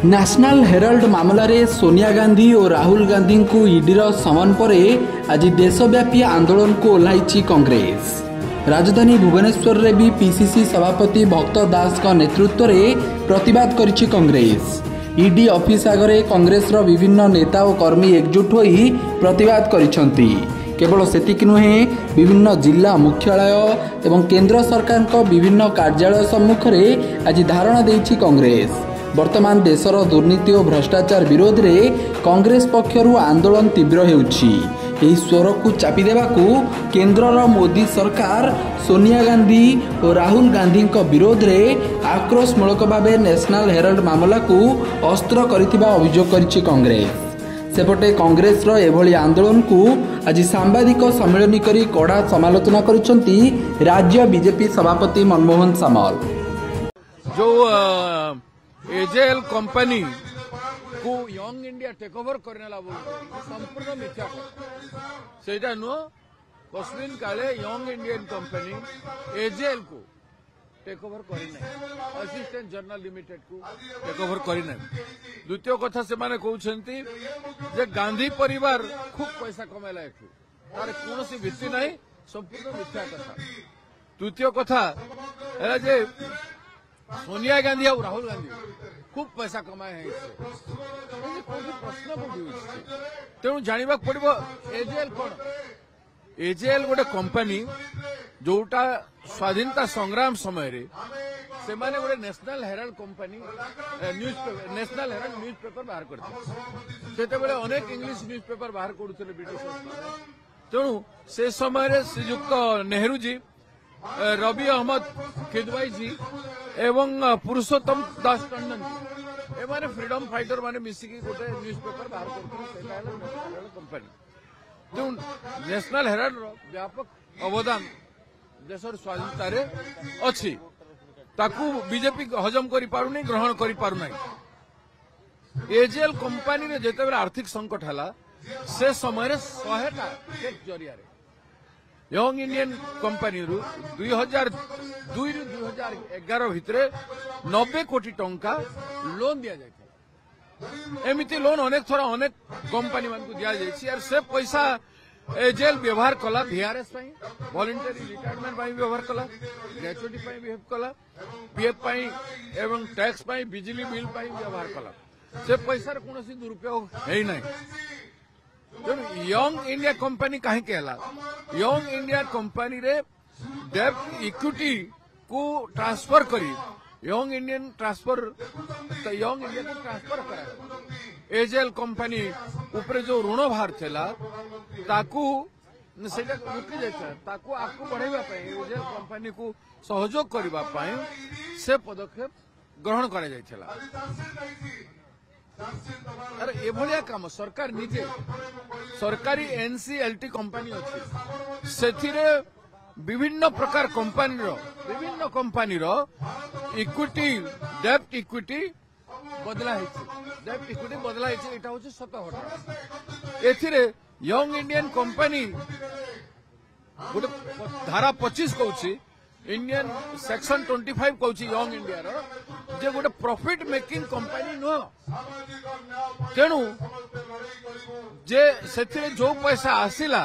National Herald मामलें सोनिया गांधी और राहुल गांधी को ईडीर समन पर आज देशव्यापी आंदोलन को ओह्लाई कांग्रेस। राजधानी भुवनेश्वर रे भी पीसीसी सभापति भक्त दास का नेतृत्व में प्रतिवाद करिछि कांग्रेस। ईडी ऑफिस आगे कांग्रेस रो विभिन्न नेता और कर्मी एकजुट होई प्रतिवाद करिसंती। केवल सेतिक नुहे विभिन्न जिला मुख्यालय एवं केंद्र सरकार को विभिन्न कार्यालय सम्मुख में आज धारणा देछि कांग्रेस। वर्तमान देशर दुर्नीति और भ्रष्टाचार विरोध में कांग्रेस पक्षरु आंदोलन तीव्र हेउछि। एही स्वर को चापी देबाकू केंद्रर मोदी सरकार सोनिया गांधी और राहुल गांधी विरोध में आक्रोशमूलक भावे नेशनल हेराल्ड मामला को अस्त्र करिथिबा अभियोग करिछि कांग्रेस। सेपटे कांग्रेस रो एभली आंदोलन को आज सांबादिक सम्मेलन करी कड़ा समालोचना करिसंती राज्य बीजेपी सभापति मनमोहन सामल। जो एजेएल कंपनी को यंग इंडिया टेक ओवर करने संपूर्ण मिथ्या सेटा नुह। कस्मिन काले यंग इंडियन कंपनी एजेएल को टेक ओवर करना असिस्टेंट जर्नल लिमिटेड को टेक ओवर करना। द्वितीय कथा से माने कहउछंती जे गांधी परिवार खूब पैसा कमाइला एठू तार कोनोसी भित्ति नहीं, संपूर्ण मिथ्या कथा। तृतीय कथा है जे सोनिया गांधी और राहुल गांधी खूब पैसा कमाए हैं प्रश्न तेणु जानवा पड़ो एजेएल कौन। एजेएल गोटे कंपनी जोटा स्वाधीनता संग्राम समय रे से माने गोटे national Herald company national Herald news paper बाहर करते से अनेक इंग्लिश न्यूज पेपर बाहर करुले ब्रिटिश। तेणु से समय श्रीयुक्त नेहरू जी, रवि अहमद किदवाई जी एवं पुरुषोत्तम दास टंडन जी एमाने फ्रीडम फाइटर माने मिसिकी गोटे न्यूज पेपर बाहर करते कंपनी। तेणु नेशनल हेराल्ड व्यापक अवदान देशर स्वाधीनता रे अछि ताकू बीजेपी हजम करि पारुनी, ग्रहण करि पारुना। एजेएल कंपनी रे जेते बेला आर्थिक संकट हला से समय 100टा चेक जरिया रे यंग इंडियन कंपनी रु 2002 रु 2011 भितरे 90 कोटी टंका लोन दिया जाए। एमिति लोन अनेक थोड़ा अनेक कंपनी मान को दिया जाए। से पैसा एजेएल व्यवहार कला वीआरएस वॉलंटरी रिटायरमेंट व्यवहार कला, ग्रेचुटी व्यवहार कला, पीएफ एवं टैक्स बिजली बिल व्यवहार कला। से पैसा कौन दुरुपयोग है नहीं। यंग इंडिया कंपनी कहीं कहला यंग इंडिया कंपनी रे डेब्ट इक्विटी को ट्रांसफर करी young Indian transfer young India को ट्रांसफर करा। एजेएल कंपनी ऊपर जो ऋण भार थिला ताकू सेटा रुकी जाय ताकू आकू बढ़ाइबा पई एजेएल कंपनी को सहयोग करबा पई से पदक्षेप ग्रहण करा जायथिला। अरे एभलिया काम सरकार निजे सरकारी एनसीएलटी कंपनी अच्छी से विभिन्न प्रकार कंपनी रो इक्विटी डेब्ट इक्विटी बदला एटा होची सत घटना। एथिरे यंग इंडियन कंपनी गोटे धारा 25 कहूची इंडियन सेक्शन 25 कहूची यंग इंडिया रो जे गोटे प्रॉफिट मेकिंग कंपनी नुह। तेणु जे से जो पैसा आसिला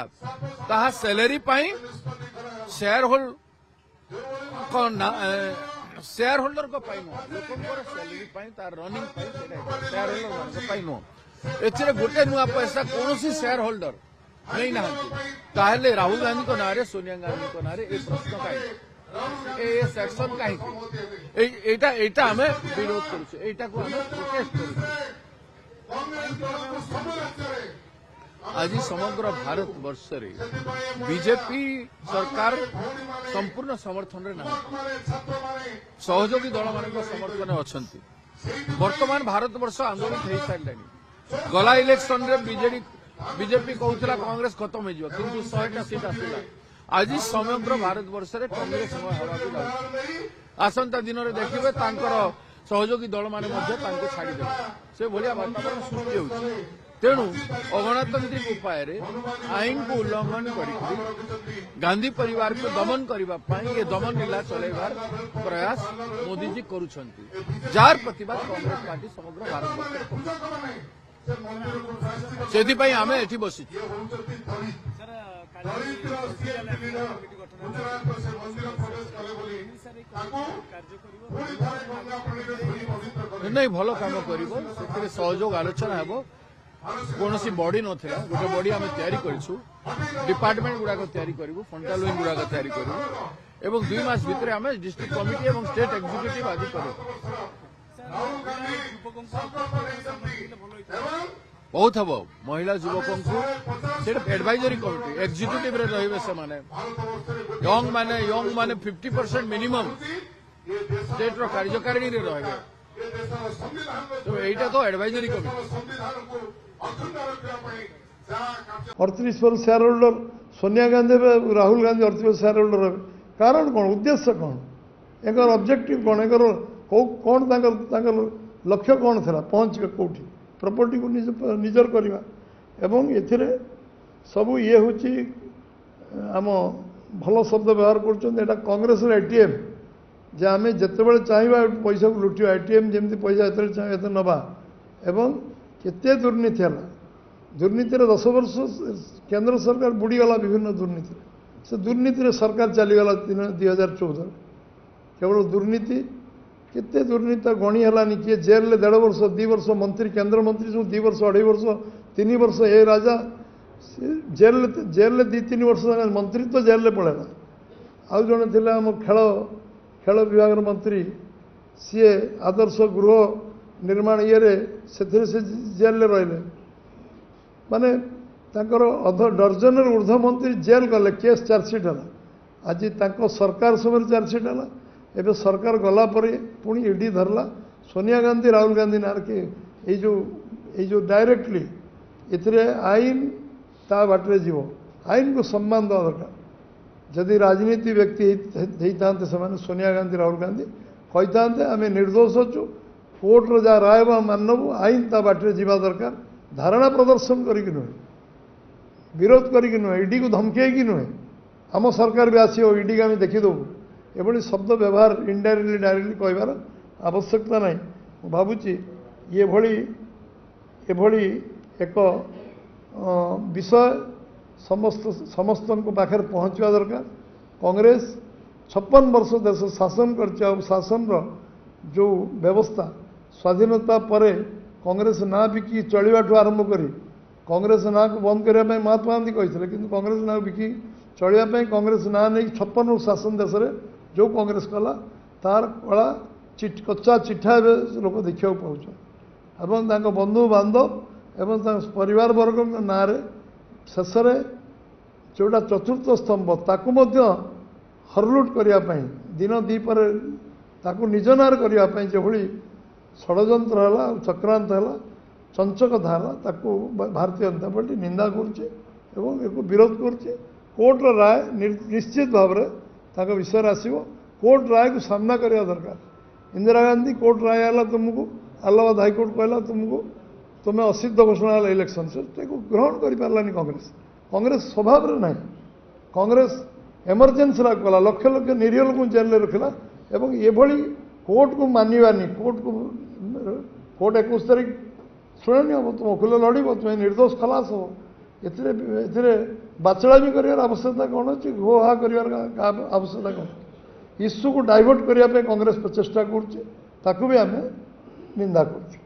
ताहा सैलरी पाई शेयर होल्डर को पाई नुह, लोकंकर सैलरी पाई तार रनिंग पाई शेयर होल्डर पाई नुह। एथिरे गोटे नुआ पैसा कोनोसी शेयर होल्डर नहीं ना ताहले राहुल गांधी को नारे सोनिया गांधी को नारे ए प्रश्न काई ए सेक्शन काई एटा हमें विरोध करू एटा को हमें प्रोटेस्ट करू। आज समग्र भारत वर्ष रे बीजेपी सरकार संपूर्ण समर्थन रे ना सहयोगी दल मान समर्थन अच्छी। वर्तमान भारत वर्ष आंदोलन हो सारे गला इलेक्शन रे बीजेपी कहूला कांग्रेस खत्म हो किंतु 100टा सीट आसला। आज समग्र भारत वर्ष रे कांग्रेस आसंता दिन में देखिए सहयोगी दल मैंने छाड़देवे से भाया वातावरण सृष्टि हो। तेणु अगणतांत्रिक उपाय आईन को उल्लंघन कर गांधी परिवार को दमन करने ये दमन लीला चलैबार प्रयास मोदी जी करुछंती जार प्रतिवाद कांग्रेस पार्टी समग्र भारत से आम एठी बसी नहीं भल कम कर सहयोग आलोचना हे कौन बॉडी नाला गोटे बॉडी आम तैयारी करूँ डिपार्टमेंट गुड़ाक तैयारी करूँ फ्रंटाल विंग गुड़ाक तैयारी करूँ एवं 2 मास भितर आम डिस्ट्रिक्ट कमिटी और स्टेट एग्जीक्यूटिव आदि करूँ बहुत हम महिला युवकों को एडवाइजरी कमिटी एग्जीक्यूटिव रे रहिबे से माने यंग माने 50% मिनिमम स्टेट रो कार्यकारिणी रे रहिबे तो एटा तो advisory committee 38 share holder Sonia Gandhi Rahul Gandhi 38 share holder कारण कौन उद्देश्य कौन एक ऑब्जेक्टिव कौन एक कौन लक्ष्य कौन था पहुंच कौटी प्रॉपर्टी को निजर करवा एवं एथिरे सब ये हूँ आम भल शब्द व्यवहार कर कांग्रेस एटीएम जे आम जिते चाहिए पैसा को लुटा एटीएम जमी पैसा चाहिए नवा एवं केते दुर्नीति है दुर्नीति 10 वर्ष केंद्र सरकार बुड़ीगला विभिन्न दुर्नीति से दुर्नीति सरकार चलीगला 2014 केवल दुर्नीति केते दुर्नीति गणी है किए जेल 1.5 वर्ष 2 वर्ष मंत्री केंद्र मंत्री सब 2 वर्ष 2.5 वर्ष 3 वर्ष ए राजा जेल 2-3 वर्ष मंत्री तो जेल पड़ेगा आउ जड़े थे आम खेल विभाग मंत्री सी आदर्श गृह निर्माण ये से जेल रही माने डर्जन ऊर्ध मंत्री जेल गले केस चार्जसीट है आज सरकार समय चार्जसीट है एवं सरकार गला पुणी ईडी धरला सोनिया गांधी राहुल गांधी नार के जो डायरेक्टली इतने आईन ता बाटे जीव आईन को सम्मान देवा दरकार जदि राजनीति व्यक्ति होता से सोनिया गांधी राहुल गांधी कही था आम निर्दोष अच्छु कोर्टर जहाँ राय मानबू आईन ता बाटे जीवा दरकार धारणा प्रदर्शन करके नुहे विरोध करके नुहे ईडी को धमके नुहे आम सरकार भी आसो ईडी को आम देखीदेबू एभली शब्द व्यवहार इनडायरेक्टली डायरेक्टली कहबार आवश्यकता नहीं भावुची ये एक विषय समस्त पाखे पहुँचवा दरकार कांग्रेस 56 वर्ष देश शासन कर शासन जो व्यवस्था स्वाधीनता पर कांग्रेस ना बिकी चलवा आरंभ करी कांग्रेस ना को बंद करने महात्मा गांधी कहते कि कांग्रेस ना बिकी चलवाई कांग्रेस ना नहीं 56 वर्ष शासन देश में जो कांग्रेस कला तार कला कच्चा चिठा लोक देखा पाँच एवं बंधु बांधव एवं परिवार वर्ग ना शेष जोटा चतुर्थ स्तंभ ताकू हरलुट करने दिन दीपर ताकू निज नार करने जो षड्यंत्र है चक्रांत है चंचक धारा ताकू भारतीय जनता पार्टी निंदा करुचे विरोध करुचे कोर्टर राय निश्चित भाव में विषय आसो कोर्ट राय को सामना करने दरकार इंदिरा गांधी कोर्ट राय है तुमको इलाहाबाद हाईकोर्ट कहला तुमको तुम्हें असिद्ध घोषणा है इलेक्शन से ग्रहण कर पारानी कांग्रेस स्वभाव ना कांग्रेस एमरजेन्सी कला लक्ष लक्ष निरीह लोक जेल रखला एवं ये कोर्ट को मानवानी कोर्ट 21 तारीख शुणी हम तुम वकिल लड़ तुम्हें निर्दोष खलास हो ए बाचड़ा भी कर आवश्यकता कौन अच्छी घो हा कर आवश्यकता कौन इश्यू को डाइवर्ट करने कांग्रेस प्रचेषा करुचे भी आम निंदा कर